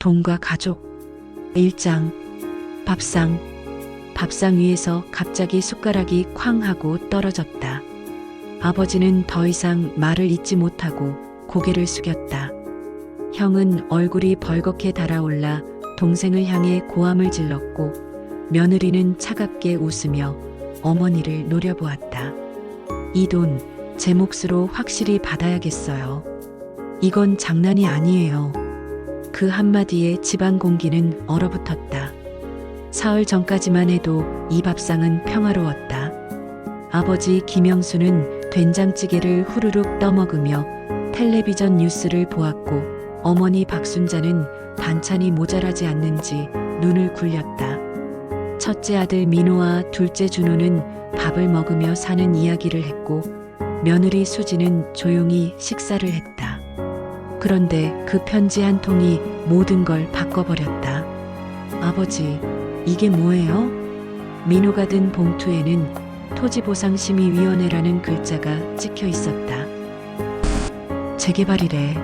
돈과 가족. 1장. 밥상. 밥상 위에서 갑자기 숟가락이 쾅 하고 떨어졌다. 아버지는 더 이상 말을 잇지 못하고 고개를 숙였다. 형은 얼굴이 벌겋게 달아올라 동생을 향해 고함을 질렀고, 며느리는 차갑게 웃으며 어머니를 노려보았다. 이 돈 제 몫으로 확실히 받아야겠어요. 이건 장난이 아니에요. 그 한마디에 집안 공기는 얼어붙었다. 사흘 전까지만 해도 이 밥상은 평화로웠다. 아버지 김영수는 된장찌개를 후루룩 떠먹으며 텔레비전 뉴스를 보았고, 어머니 박순자는 반찬이 모자라지 않는지 눈을 굴렸다. 첫째 아들 민호와 둘째 준호는 밥을 먹으며 사는 이야기를 했고, 며느리 수지는 조용히 식사를 했다. 그런데 그 편지 한 통이 모든 걸 바꿔버렸다. 아버지, 이게 뭐예요? 민호가 든 봉투에는 토지보상심의위원회라는 글자가 찍혀 있었다. 재개발이래.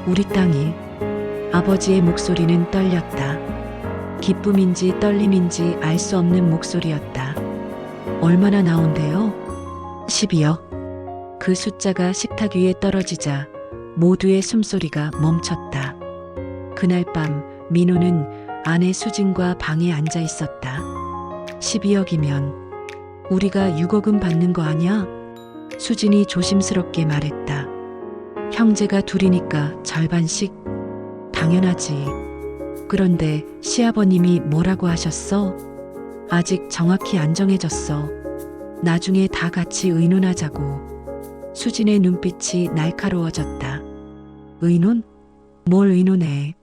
우리 땅이. 아버지의 목소리는 떨렸다. 기쁨인지 떨림인지 알 수 없는 목소리였다. 얼마나 나온대요? 12억. 그 숫자가 식탁 위에 떨어지자 모두의 숨소리가 멈췄다. 그날 밤 민호는 아내 수진과 방에 앉아 있었다. 12억이면 우리가 6억은 받는 거 아냐? 수진이 조심스럽게 말했다. 형제가 둘이니까 절반씩. 당연하지. 그런데 시아버님이 뭐라고 하셨어? 아직 정확히 안 정해졌어. 나중에 다 같이 의논하자고. 수진의 눈빛이 날카로워졌다. 의논? 뭘 의논해?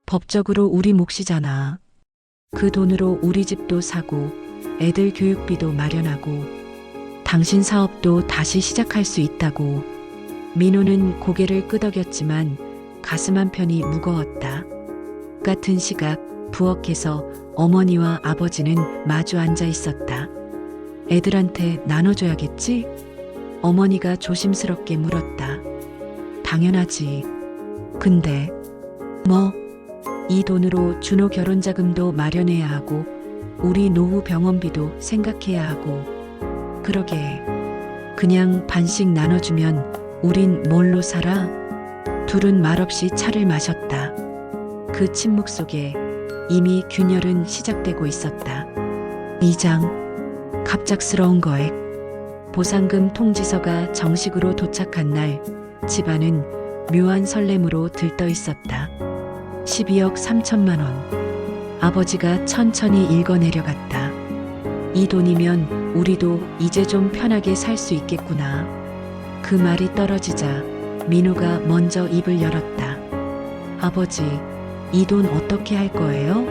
법적으로 우리 몫이잖아. 그 돈으로 우리 집도 사고 애들 교육비도 마련하고 당신 사업도 다시 시작할 수 있다고. 민호는 고개를 끄덕였지만 가슴 한편이 무거웠다. 같은 시각 부엌에서 어머니와 아버지는 마주 앉아 있었다. 애들한테 나눠줘야겠지? 어머니가 조심스럽게 물었다. 당연하지. 근데 뭐? 이 돈으로 준호 결혼자금도 마련해야 하고 우리 노후 병원비도 생각해야 하고. 그러게. 그냥 반씩 나눠주면 우린 뭘로 살아? 둘은 말없이 차를 마셨다. 그 침묵 속에 이미 균열은 시작되고 있었다. 2장. 갑작스러운 거액. 보상금 통지서가 정식으로 도착한 날 집안은 묘한 설렘으로 들떠 있었다. 12억 3천만 원. 아버지가 천천히 읽어내려갔다. 이 돈이면 우리도 이제 좀 편하게 살 수 있겠구나. 그 말이 떨어지자 민호가 먼저 입을 열었다. 아버지, 이 돈 어떻게 할 거예요?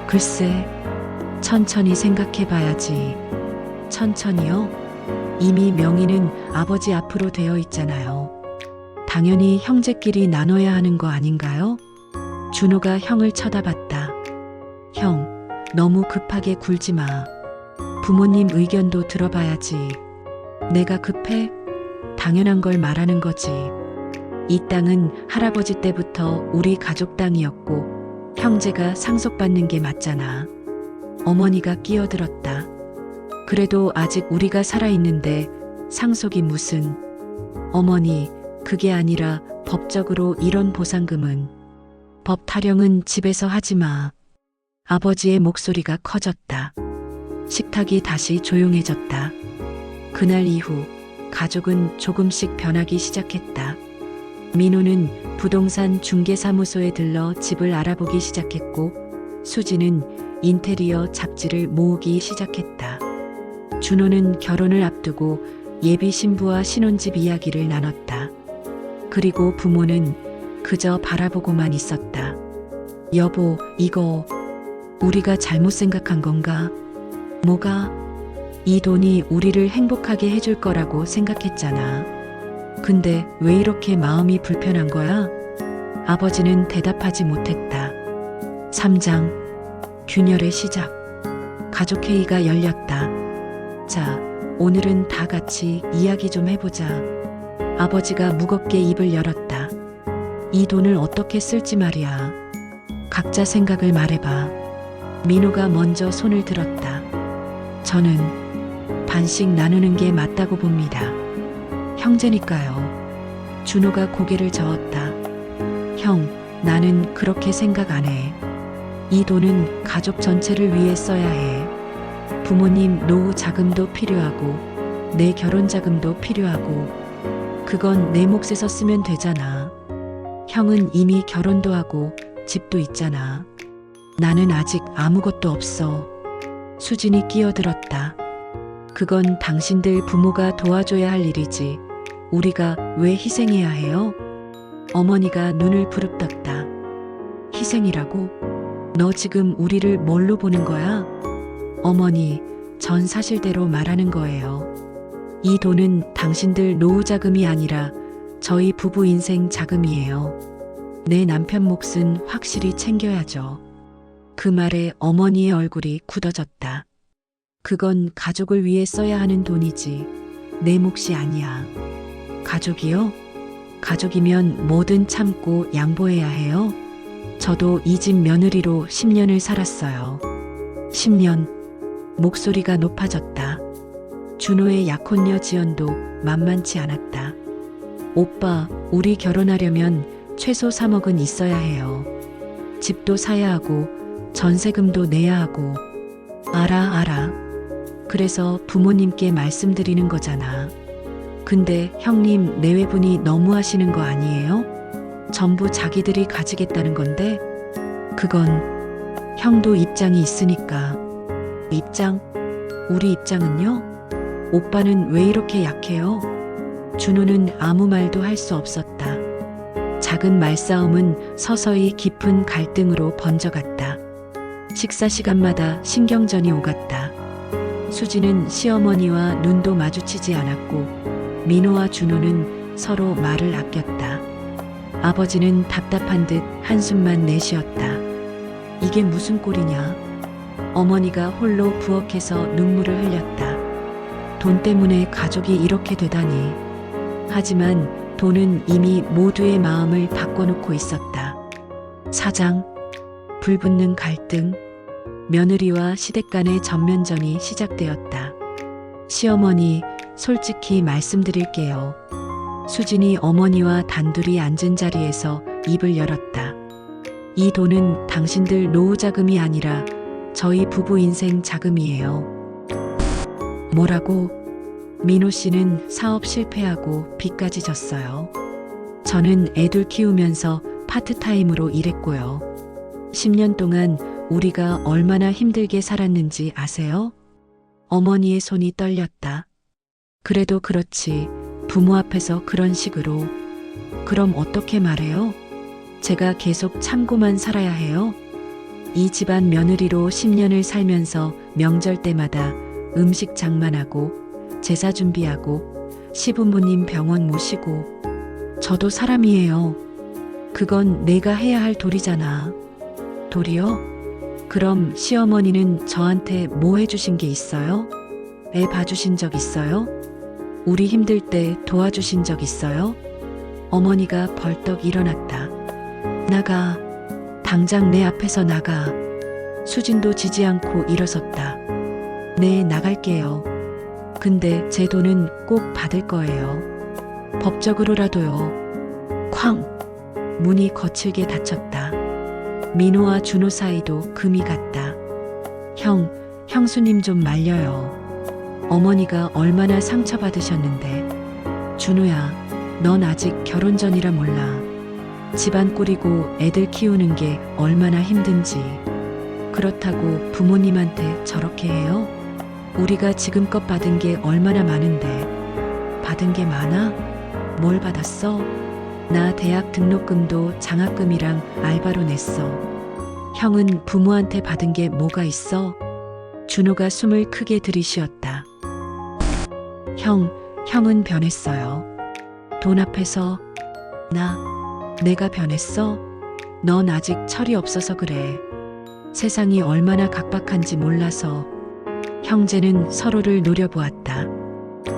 글쎄, 천천히 생각해 봐야지. 천천히요? 이미 명의는 아버지 앞으로 되어 있잖아요. 당연히 형제끼리 나눠야 하는 거 아닌가요? 준호가 형을 쳐다봤다. 형, 너무 급하게 굴지 마. 부모님 의견도 들어봐야지. 내가 급해? 당연한 걸 말하는 거지. 이 땅은 할아버지 때부터 우리 가족 땅이었고 형제가 상속받는 게 맞잖아. 어머니가 끼어들었다. 그래도 아직 우리가 살아있는데 상속이 무슨. 어머니, 그게 아니라 법적으로 이런 보상금은. 법 타령은 집에서 하지 마. 아버지의 목소리가 커졌다. 식탁이 다시 조용해졌다. 그날 이후 가족은 조금씩 변하기 시작했다. 민호는 부동산 중개사무소에 들러 집을 알아보기 시작했고, 수지는 인테리어 잡지를 모으기 시작했다. 준호는 결혼을 앞두고 예비 신부와 신혼집 이야기를 나눴다. 그리고 부모는 그저 바라보고만 있었다. 여보, 이거 우리가 잘못 생각한 건가? 뭐가? 이 돈이 우리를 행복하게 해줄 거라고 생각했잖아. 근데 왜 이렇게 마음이 불편한 거야? 아버지는 대답하지 못했다. 3장. 균열의 시작. 가족회의가 열렸다. 자, 오늘은 다 같이 이야기 좀 해보자. 아버지가 무겁게 입을 열었다. 이 돈을 어떻게 쓸지 말이야. 각자 생각을 말해봐. 민호가 먼저 손을 들었다. 저는 반씩 나누는 게 맞다고 봅니다. 형제니까요. 준호가 고개를 저었다. 형, 나는 그렇게 생각 안 해. 이 돈은 가족 전체를 위해 써야 해. 부모님 노후 자금도 필요하고, 내 결혼 자금도 필요하고, 그건 내 몫에서 쓰면 되잖아. 형은 이미 결혼도 하고, 집도 있잖아. 나는 아직 아무것도 없어. 수진이 끼어들었다. 그건 당신들 부모가 도와줘야 할 일이지. 우리가 왜 희생해야 해요? 어머니가 눈을 부릅떴다. 희생이라고? 너 지금 우리를 뭘로 보는 거야? 어머니, 전 사실대로 말하는 거예요. 이 돈은 당신들 노후 자금이 아니라 저희 부부 인생 자금이에요. 내 남편 몫은 확실히 챙겨야죠. 그 말에 어머니의 얼굴이 굳어졌다. 그건 가족을 위해 써야 하는 돈이지. 내 몫이 아니야. 가족이요? 가족이면 뭐든 참고 양보해야 해요. 저도 이 집 며느리로 10년을 살았어요. 10년. 목소리가 높아졌다. 준호의 약혼녀 지연도 만만치 않았다. 오빠, 우리 결혼하려면 최소 3억은 있어야 해요. 집도 사야 하고 전세금도 내야 하고. 알아. 그래서 부모님께 말씀드리는 거잖아. 근데 형님 내외분이 너무 하시는 거 아니에요? 전부 자기들이 가지겠다는 건데? 그건 형도 입장이 있으니까. 입장? 우리 입장은요? 오빠는 왜 이렇게 약해요? 준호는 아무 말도 할 수 없었다. 작은 말싸움은 서서히 깊은 갈등으로 번져갔다. 식사 시간마다 신경전이 오갔다. 수지는 시어머니와 눈도 마주치지 않았고 민호와 준호는 서로 말을 아꼈다. 아버지는 답답한 듯 한숨만 내쉬었다. 이게 무슨 꼴이냐? 어머니가 홀로 부엌에서 눈물을 흘렸다. 돈 때문에 가족이 이렇게 되다니. 하지만 돈은 이미 모두의 마음을 바꿔놓고 있었다. 사장, 불붙는 갈등, 며느리와 시댁 간의 전면전이 시작되었다. 시어머니, 솔직히 말씀드릴게요. 수진이 어머니와 단둘이 앉은 자리에서 입을 열었다. 이 돈은 당신들 노후 자금이 아니라 저희 부부 인생 자금이에요. 뭐라고? 민호 씨는 사업 실패하고 빚까지 졌어요. 저는 애들 키우면서 파트타임으로 일했고요. 10년 동안 우리가 얼마나 힘들게 살았는지 아세요? 어머니의 손이 떨렸다. 그래도 그렇지. 부모 앞에서 그런 식으로. 그럼 어떻게 말해요? 제가 계속 참고만 살아야 해요? 이 집안 며느리로 10년을 살면서 명절 때마다 음식 장만하고 제사 준비하고 시부모님 병원 모시고. 저도 사람이에요. 그건 내가 해야 할 도리잖아. 도리요? 그럼 시어머니는 저한테 뭐 해주신 게 있어요? 애 봐주신 적 있어요? 우리 힘들 때 도와주신 적 있어요? 어머니가 벌떡 일어났다. 나가. 당장 내 앞에서 나가. 수진도 지지 않고 일어섰다. 네, 나갈게요. 근데 제 돈은 꼭 받을 거예요. 법적으로라도요. 쾅! 문이 거칠게 닫혔다. 민호와 준호 사이도 금이 갔다. 형수님 좀 말려요. 어머니가 얼마나 상처받으셨는데. 준호야, 넌 아직 결혼 전이라 몰라. 집안 꾸리고 애들 키우는 게 얼마나 힘든지. 그렇다고 부모님한테 저렇게 해요? 우리가 지금껏 받은 게 얼마나 많은데. 받은 게 많아? 뭘 받았어? 나 대학 등록금도 장학금이랑 알바로 냈어. 형은 부모한테 받은 게 뭐가 있어? 준호가 숨을 크게 들이쉬었다. 형은 변했어요. 돈 앞에서. 내가 변했어? 넌 아직 철이 없어서 그래. 세상이 얼마나 각박한지 몰라서. 형제는 서로를 노려보았다.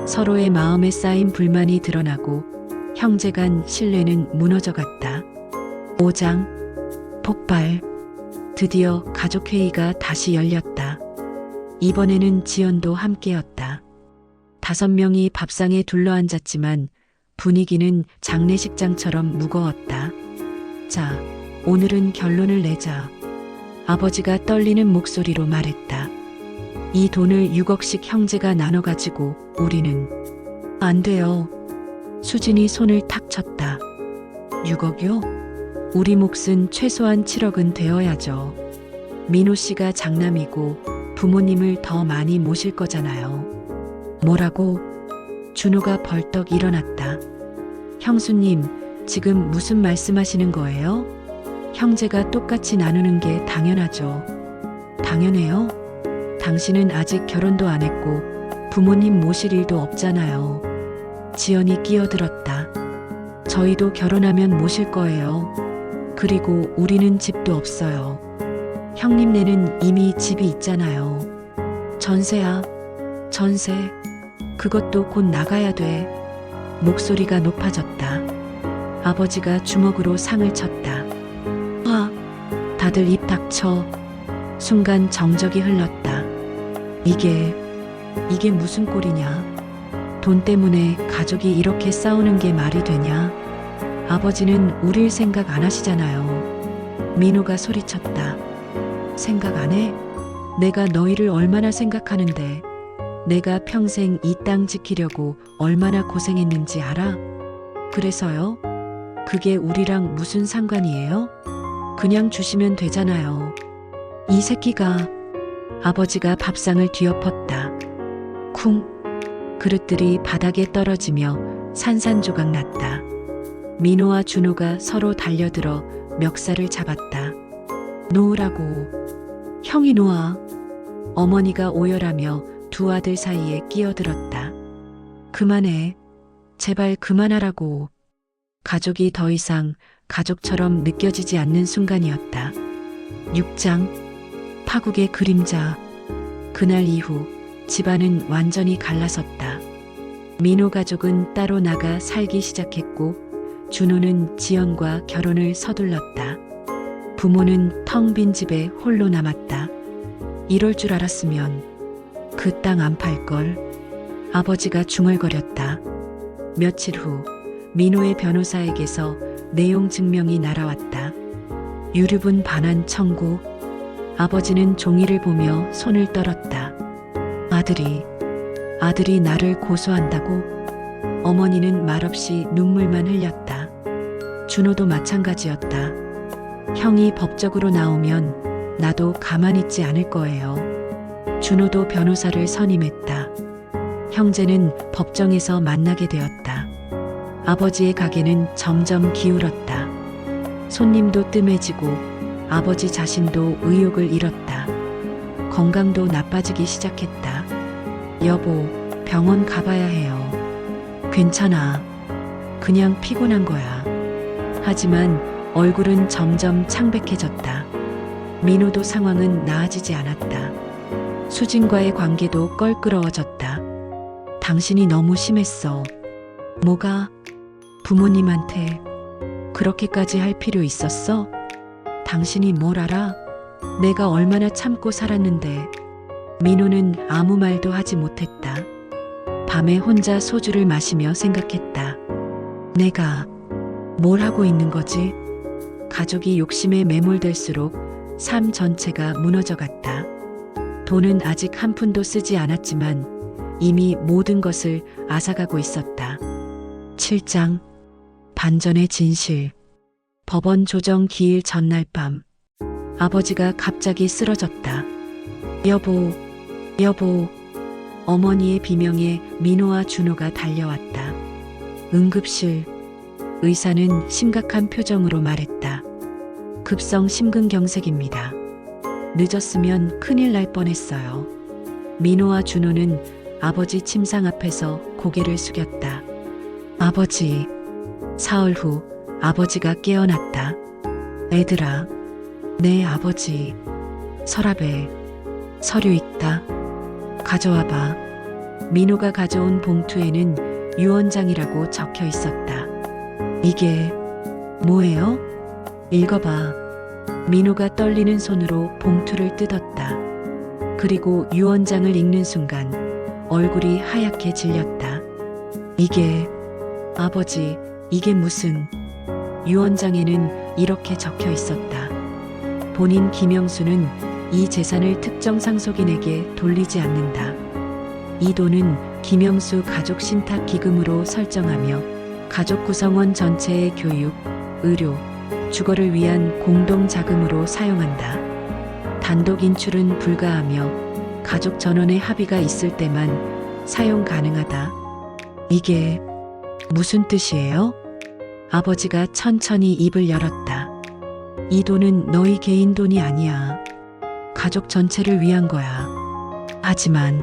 서로의 마음에 쌓인 불만이 드러나고 형제 간 신뢰는 무너져 갔다. 5장 폭발. 드디어 가족회의가 다시 열렸다. 이번에는 지연도 함께였다. 5명이 밥상에 둘러앉았지만 분위기는 장례식장처럼 무거웠다. 자, 오늘은 결론을 내자. 아버지가 떨리는 목소리로 말했다. 이 돈을 6억씩 형제가 나눠가지고 우리는. 안 돼요. 수진이 손을 탁 쳤다. 6억요? 우리 몫은 최소한 7억은 되어야죠. 민호 씨가 장남이고 부모님을 더 많이 모실 거잖아요. 뭐라고? 준호가 벌떡 일어났다. 형수님, 지금 무슨 말씀하시는 거예요? 형제가 똑같이 나누는 게 당연하죠. 당연해요? 당신은 아직 결혼도 안 했고 부모님 모실 일도 없잖아요. 지연이 끼어들었다. 저희도 결혼하면 모실 거예요. 그리고 우리는 집도 없어요. 형님네는 이미 집이 있잖아요. 전세야, 전세. 그것도 곧 나가야 돼. 목소리가 높아졌다. 아버지가 주먹으로 상을 쳤다. 화, 다들 입 닥쳐. 순간 정적이 흘렀다. 이게 무슨 꼴이냐? 돈 때문에 가족이 이렇게 싸우는 게 말이 되냐? 아버지는 우릴 생각 안 하시잖아요. 민호가 소리쳤다. 생각 안 해? 내가 너희를 얼마나 생각하는데, 내가 평생 이 땅 지키려고 얼마나 고생했는지 알아? 그래서요? 그게 우리랑 무슨 상관이에요? 그냥 주시면 되잖아요. 이 새끼가. 아버지가 밥상을 뒤엎었다. 쿵. 그릇들이 바닥에 떨어지며 산산조각 났다. 민호와 준호가 서로 달려들어 멱살을 잡았다. 놓으라고. 형이 놓아. 어머니가 오열하며 두 아들 사이에 끼어들었다. 그만해. 제발 그만하라고. 가족이 더 이상 가족처럼 느껴지지 않는 순간이었다. 6장 파국의 그림자. 그날 이후 집안은 완전히 갈라섰다. 민호 가족은 따로 나가 살기 시작했고 준호는 지연과 결혼을 서둘렀다. 부모는 텅 빈 집에 홀로 남았다. 이럴 줄 알았으면 그 땅 안 팔걸. 아버지가 중얼거렸다. 며칠 후 민호의 변호사에게서 내용 증명이 날아왔다. 유류분 반환 청구. 아버지는 종이를 보며 손을 떨었다. 아들이 나를 고소한다고? 어머니는 말없이 눈물만 흘렸다. 준호도 마찬가지였다. 형이 법적으로 나오면 나도 가만히 있지 않을 거예요. 준호도 변호사를 선임했다. 형제는 법정에서 만나게 되었다. 아버지의 가게는 점점 기울었다. 손님도 뜸해지고 아버지 자신도 의욕을 잃었다. 건강도 나빠지기 시작했다. 여보, 병원 가봐야 해요. 괜찮아. 그냥 피곤한 거야. 하지만 얼굴은 점점 창백해졌다. 민호도 상황은 나아지지 않았다. 수진과의 관계도 껄끄러워졌다. 당신이 너무 심했어. 뭐가? 부모님한테 그렇게까지 할 필요 있었어? 당신이 뭘 알아? 내가 얼마나 참고 살았는데. 민호는 아무 말도 하지 못했다. 밤에 혼자 소주를 마시며 생각했다. 내가 뭘 하고 있는 거지? 가족이 욕심에 매몰될수록 삶 전체가 무너져갔다. 돈은 아직 한 푼도 쓰지 않았지만 이미 모든 것을 앗아가고 있었다. 7장 반전의 진실. 법원 조정 기일 전날 밤 아버지가 갑자기 쓰러졌다. 여보. 어머니의 비명에 민호와 준호가 달려왔다. 응급실. 의사는 심각한 표정으로 말했다. 급성 심근경색입니다. 늦었으면 큰일 날 뻔했어요. 민호와 준호는 아버지 침상 앞에서 고개를 숙였다. 아버지. 사흘 후 아버지가 깨어났다. 애들아, 내 아버지. 서랍에 서류 있다. 가져와봐. 민호가 가져온 봉투에는 유언장이라고 적혀 있었다. 이게 뭐예요? 읽어봐. 민호가 떨리는 손으로 봉투를 뜯었다. 그리고 유언장을 읽는 순간 얼굴이 하얗게 질렸다. 이게, 아버지, 이게 무슨... 유언장에는 이렇게 적혀 있었다. 본인 김영수는 이 재산을 특정 상속인에게 돌리지 않는다. 이 돈은 김영수 가족 신탁 기금으로 설정하며 가족 구성원 전체의 교육, 의료, 주거를 위한 공동 자금으로 사용한다. 단독 인출은 불가하며 가족 전원의 합의가 있을 때만 사용 가능하다. 이게 무슨 뜻이에요? 아버지가 천천히 입을 열었다. 이 돈은 너희 개인 돈이 아니야. 가족 전체를 위한 거야. 하지만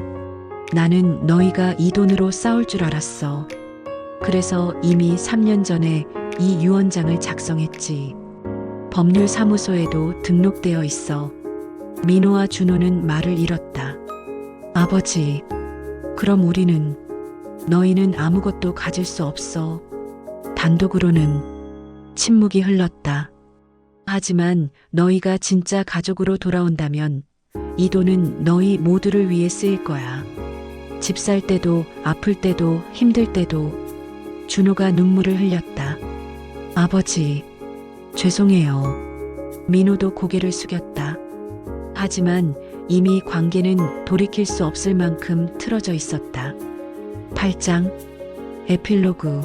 나는 너희가 이 돈으로 싸울 줄 알았어. 그래서 이미 3년 전에 이 유언장을 작성했지. 법률사무소에도 등록되어 있어. 민호와 준호는 말을 잃었다. 아버지, 그럼 우리는, 너희는 아무것도 가질 수 없어. 단독으로는. 침묵이 흘렀다. 하지만 너희가 진짜 가족으로 돌아온다면 이 돈은 너희 모두를 위해 쓰일 거야. 집 살 때도, 아플 때도, 힘들 때도. 준호가 눈물을 흘렸다. 아버지, 죄송해요. 민호도 고개를 숙였다. 하지만 이미 관계는 돌이킬 수 없을 만큼 틀어져 있었다. 8장 에필로그.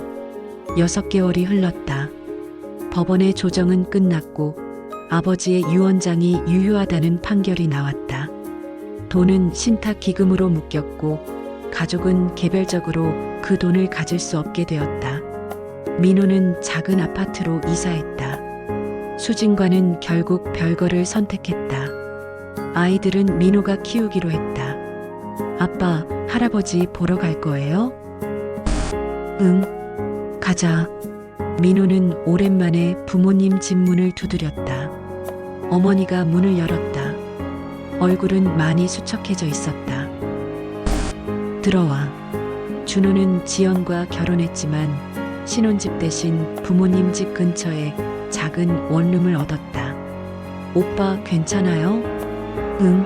6개월이 흘렀다. 법원의 조정은 끝났고 아버지의 유언장이 유효하다는 판결이 나왔다. 돈은 신탁 기금으로 묶였고 가족은 개별적으로 그 돈을 가질 수 없게 되었다. 민호는 작은 아파트로 이사했다. 수진과는 결국 별거를 선택했다. 아이들은 민호가 키우기로 했다. 아빠, 할아버지 보러 갈 거예요? 응. 가자. 민호는 오랜만에 부모님 집 문을 두드렸다. 어머니가 문을 열었다. 얼굴은 많이 수척해져 있었다. 들어와. 준호는 지연과 결혼했지만 신혼집 대신 부모님 집 근처에 작은 원룸을 얻었다. 오빠 괜찮아요? 응.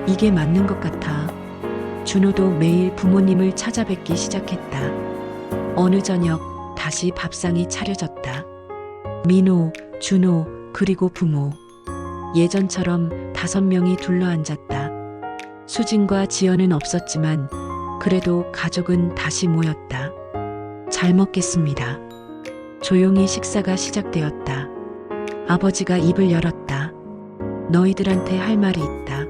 이게 맞는 것 같아. 준호도 매일 부모님을 찾아뵙기 시작했다. 어느 저녁 다시 밥상이 차려졌다. 민호, 준호, 그리고 부모. 예전처럼 5명이 둘러앉았다. 수진과 지연은 없었지만 그래도 가족은 다시 모였다. 잘 먹겠습니다. 조용히 식사가 시작되었다. 아버지가 입을 열었다. 너희들한테 할 말이 있다.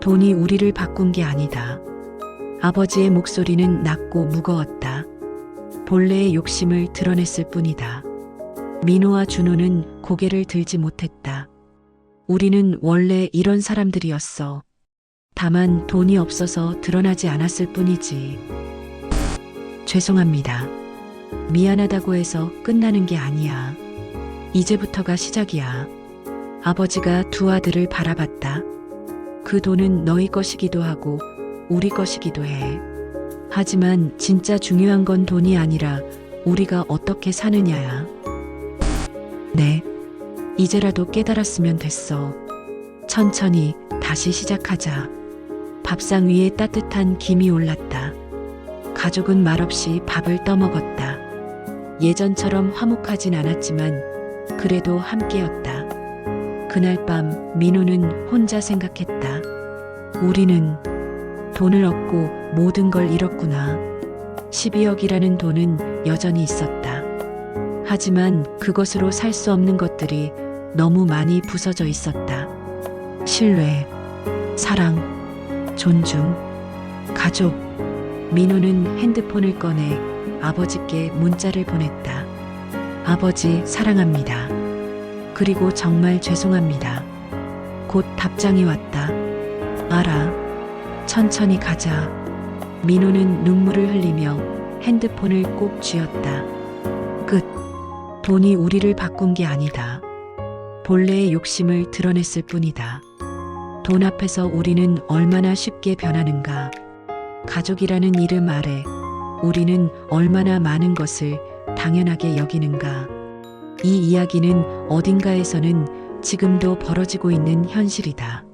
돈이 우리를 바꾼 게 아니다. 아버지의 목소리는 낮고 무거웠다. 본래의 욕심을 드러냈을 뿐이다. 민호와 준호는 고개를 들지 못했다. 우리는 원래 이런 사람들이었어. 다만 돈이 없어서 드러나지 않았을 뿐이지. 죄송합니다. 미안하다고 해서 끝나는 게 아니야. 이제부터가 시작이야. 아버지가 두 아들을 바라봤다. 그 돈은 너희 것이기도 하고 우리 것이기도 해. 하지만 진짜 중요한 건 돈이 아니라 우리가 어떻게 사느냐야. 네. 이제라도 깨달았으면 됐어. 천천히 다시 시작하자. 밥상 위에 따뜻한 김이 올랐다. 가족은 말없이 밥을 떠먹었다. 예전처럼 화목하진 않았지만 그래도 함께였다. 그날 밤 민호는 혼자 생각했다. 우리는 돈을 얻고 모든 걸 잃었구나. 12억이라는 돈은 여전히 있었다. 하지만 그것으로 살 수 없는 것들이 너무 많이 부서져 있었다. 신뢰, 사랑, 존중, 가족. 민호는 핸드폰을 꺼내 아버지께 문자를 보냈다. 아버지, 사랑합니다. 그리고 정말 죄송합니다. 곧 답장이 왔다. 알아. 천천히 가자. 민호는 눈물을 흘리며 핸드폰을 꼭 쥐었다. 끝. 돈이 우리를 바꾼 게 아니다. 본래의 욕심을 드러냈을 뿐이다. 돈 앞에서 우리는 얼마나 쉽게 변하는가. 가족이라는 이름 아래 우리는 얼마나 많은 것을 당연하게 여기는가. 이 이야기는 어딘가에서는 지금도 벌어지고 있는 현실이다.